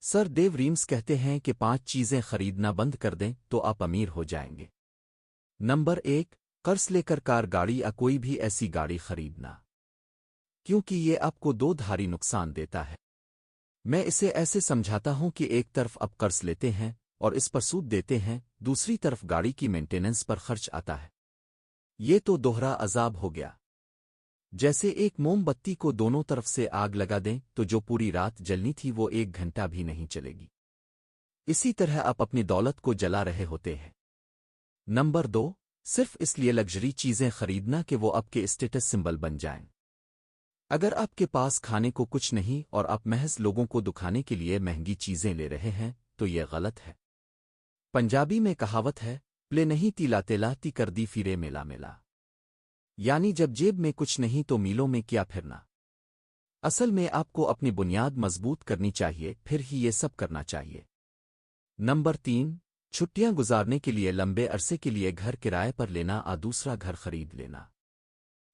سر due reams کہتے ہیں کہ 5 چیزیں خریدنا بند کر دیں تو آپ امیر ہو جائیں گے۔ نمبر 1، قرض لے کر کار گاڑی یا کوئی بھی ایسی گاڑی خریدنا، کیونکہ یہ آپ کو دو دھاری نقصان دیتا ہے۔ میں اسے ایسے سمجھاتا ہوں کہ ایک طرف آپ قرض لیتے ہیں اور اس پر سود دیتے ہیں، دوسری طرف گاڑی کی مینٹیننس پر خرچ آتا ہے۔ یہ تو دوہرا عذاب ہو گیا۔ جیسے ایک موم بتی کو دونوں طرف سے آگ لگا دیں تو جو پوری رات جلنی تھی وہ 1 گھنٹہ بھی نہیں چلے گی۔ اسی طرح آپ اپنی دولت کو جلا رہے ہوتے ہیں۔ نمبر 2، صرف اس لیے لگژری چیزیں خریدنا کہ وہ آپ کے اسٹیٹس سمبل بن جائیں۔ اگر آپ کے پاس کھانے کو کچھ نہیں اور آپ محض لوگوں کو دکھانے کے لیے مہنگی چیزیں لے رہے ہیں تو یہ غلط ہے۔ پنجابی میں کہاوت ہے، پلے نہیں تیلا تیلا تی کر دی فیرے میلا میلا، یعنی جب جیب میں کچھ نہیں تو میلوں میں کیا پھرنا۔ اصل میں آپ کو اپنی بنیاد مضبوط کرنی چاہیے، پھر ہی یہ سب کرنا چاہیے۔ نمبر 3، چھٹیاں گزارنے کے لیے لمبے عرصے کے لیے گھر کرائے پر لینا یا دوسرا گھر خرید لینا۔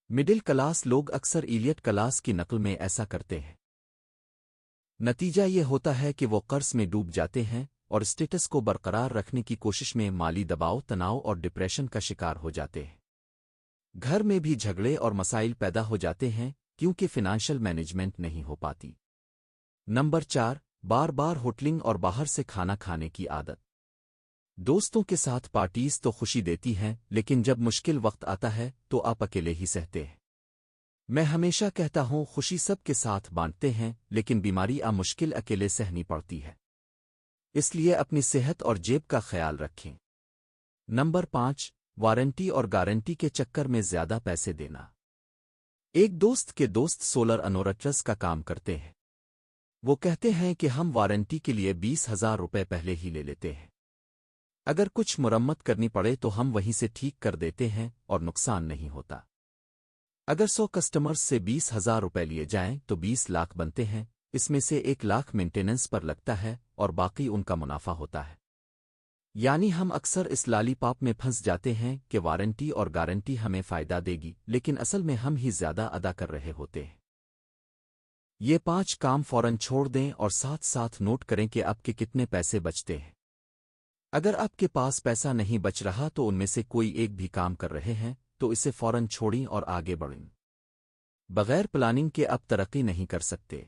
مڈل کلاس لوگ اکثر ایلیٹ کلاس کی نقل میں ایسا کرتے ہیں۔ نتیجہ یہ ہوتا ہے کہ وہ قرض میں ڈوب جاتے ہیں اور اسٹیٹس کو برقرار رکھنے کی کوشش میں مالی دباؤ، تناؤ اور ڈپریشن کا شکار ہو جاتے ہیں۔ گھر میں بھی جھگڑے اور مسائل پیدا ہو جاتے ہیں کیونکہ فنانشل مینجمنٹ نہیں ہو پاتی۔ نمبر 4، بار بار ہوٹلنگ اور باہر سے کھانا کھانے کی عادت۔ دوستوں کے ساتھ پارٹیز تو خوشی دیتی ہیں، لیکن جب مشکل وقت آتا ہے تو آپ اکیلے ہی سہتے ہیں۔ میں ہمیشہ کہتا ہوں، خوشی سب کے ساتھ بانٹتے ہیں لیکن بیماری مشکل اکیلے سہنی پڑتی ہے۔ اس لیے اپنی صحت اور جیب کا خیال رکھیں۔ نمبر 5، وارنٹی اور گارنٹی کے چکر میں زیادہ پیسے دینا۔ ایک دوست کے دوست سولر انورٹرز کا کام کرتے ہیں۔ وہ کہتے ہیں کہ ہم وارنٹی کے لیے 20,000 روپے پہلے ہی لے لیتے ہیں۔ اگر کچھ مرمت کرنی پڑے تو ہم وہیں سے ٹھیک کر دیتے ہیں اور نقصان نہیں ہوتا۔ اگر 100 کسٹمرز سے 20,000 روپے لیے جائیں تو 20 لاکھ بنتے ہیں، اس میں سے 1 لاکھ مینٹیننس پر لگتا ہے اور باقی ان کا منافع ہوتا ہے۔ یعنی ہم اکثر اس لالی پاپ میں پھنس جاتے ہیں کہ وارنٹی اور گارنٹی ہمیں فائدہ دے گی، لیکن اصل میں ہم ہی زیادہ ادا کر رہے ہوتے ہیں۔ یہ 5 کام فوراً چھوڑ دیں اور ساتھ ساتھ نوٹ کریں کہ آپ کے کتنے پیسے بچتے ہیں۔ اگر آپ کے پاس پیسہ نہیں بچ رہا تو ان میں سے کوئی ایک بھی کام کر رہے ہیں تو اسے فوراً چھوڑیں اور آگے بڑھیں۔ بغیر پلاننگ کے آپ ترقی نہیں کر سکتے۔